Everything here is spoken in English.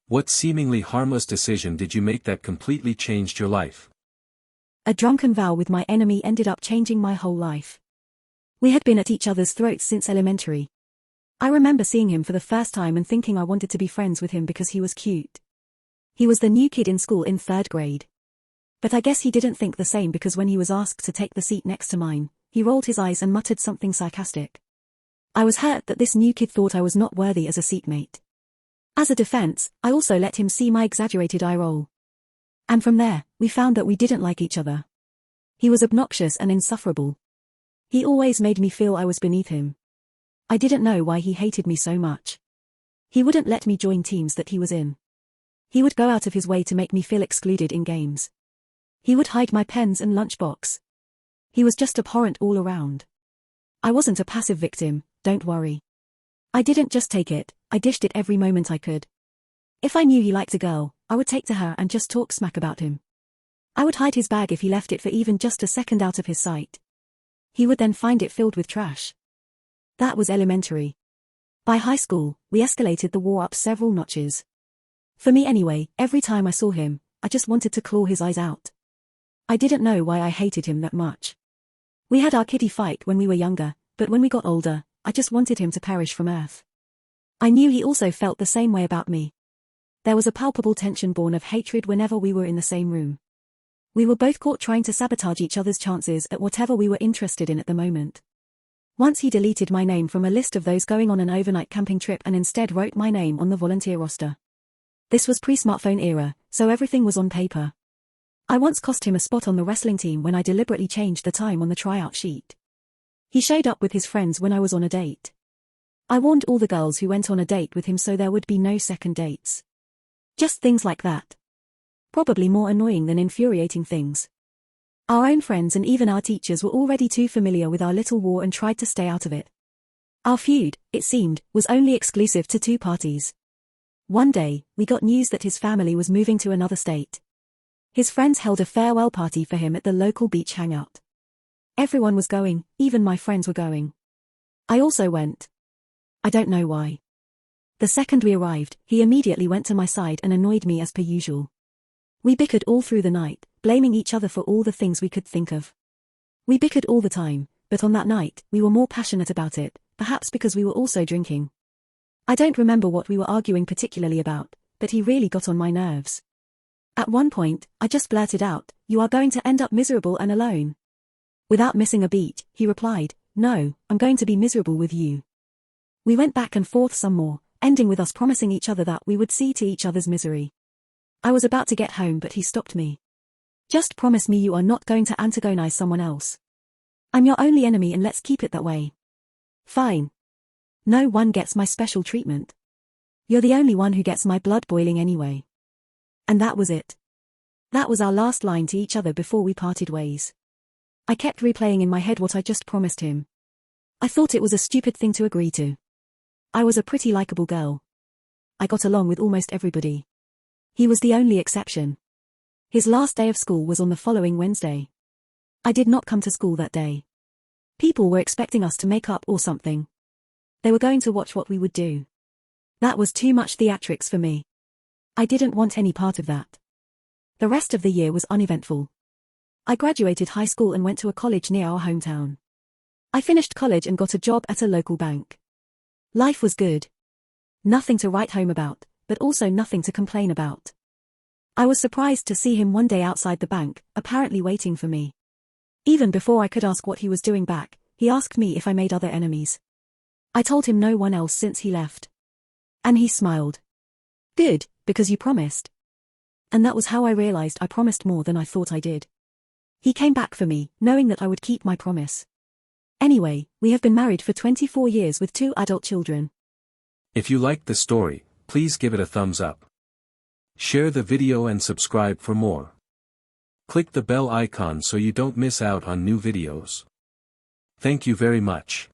What seemingly harmless decision did you make that completely changed your life? A drunken vow with my enemy ended up changing my whole life. We had been at each other's throats since elementary. I remember seeing him for the first time and thinking I wanted to be friends with him because he was cute. He was the new kid in school in 3rd grade. But I guess he didn't think the same because when he was asked to take the seat next to mine, he rolled his eyes and muttered something sarcastic. I was hurt that this new kid thought I was not worthy as a seatmate. As a defense, I also let him see my exaggerated eye roll. And from there, we found that we didn't like each other. He was obnoxious and insufferable. He always made me feel I was beneath him. I didn't know why he hated me so much. He wouldn't let me join teams that he was in. He would go out of his way to make me feel excluded in games. He would hide my pens and lunchbox. He was just abhorrent all around. I wasn't a passive victim, don't worry. I didn't just take it, I dished it every moment I could. If I knew he liked a girl, I would take to her and just talk smack about him. I would hide his bag if he left it for even just a second out of his sight. He would then find it filled with trash. That was elementary. By high school, we escalated the war up several notches. For me anyway, every time I saw him, I just wanted to claw his eyes out. I didn't know why I hated him that much. We had our kiddie fight when we were younger, but when we got older, I just wanted him to perish from earth. I knew he also felt the same way about me. There was a palpable tension born of hatred whenever we were in the same room. We were both caught trying to sabotage each other's chances at whatever we were interested in at the moment. Once he deleted my name from a list of those going on an overnight camping trip and instead wrote my name on the volunteer roster. This was pre-smartphone era, so everything was on paper. I once cost him a spot on the wrestling team when I deliberately changed the time on the tryout sheet. He showed up with his friends when I was on a date. I warned all the girls who went on a date with him so there would be no second dates. Just things like that. Probably more annoying than infuriating things. Our own friends and even our teachers were already too familiar with our little war and tried to stay out of it. Our feud, it seemed, was only exclusive to 2 parties. One day, we got news that his family was moving to another state. His friends held a farewell party for him at the local beach hangout. Everyone was going, even my friends were going. I also went. I don't know why. The second we arrived, he immediately went to my side and annoyed me as per usual. We bickered all through the night, blaming each other for all the things we could think of. We bickered all the time, but on that night, we were more passionate about it, perhaps because we were also drinking. I don't remember what we were arguing particularly about, but he really got on my nerves. At one point, I just blurted out, "You are going to end up miserable and alone." Without missing a beat, he replied, "No, I'm going to be miserable with you." We went back and forth some more, ending with us promising each other that we would see to each other's misery. I was about to get home but he stopped me. "Just promise me you are not going to antagonize someone else. I'm your only enemy and let's keep it that way." "Fine. No one gets my special treatment. You're the only one who gets my blood boiling anyway." And that was it. That was our last line to each other before we parted ways. I kept replaying in my head what I just promised him. I thought it was a stupid thing to agree to. I was a pretty likable girl. I got along with almost everybody. He was the only exception. His last day of school was on the following Wednesday. I did not come to school that day. People were expecting us to make up or something. They were going to watch what we would do. That was too much theatrics for me. I didn't want any part of that. The rest of the year was uneventful. I graduated high school and went to a college near our hometown. I finished college and got a job at a local bank. Life was good. Nothing to write home about, but also nothing to complain about. I was surprised to see him one day outside the bank, apparently waiting for me. Even before I could ask what he was doing back, he asked me if I made other enemies. I told him no one else since he left. And he smiled. "Good, because you promised." And that was how I realized I promised more than I thought I did. He came back for me, knowing that I would keep my promise. Anyway, we have been married for 24 years with 2 adult children. If you liked the story, please give it a thumbs up. Share the video and subscribe for more. Click the bell icon so you don't miss out on new videos. Thank you very much.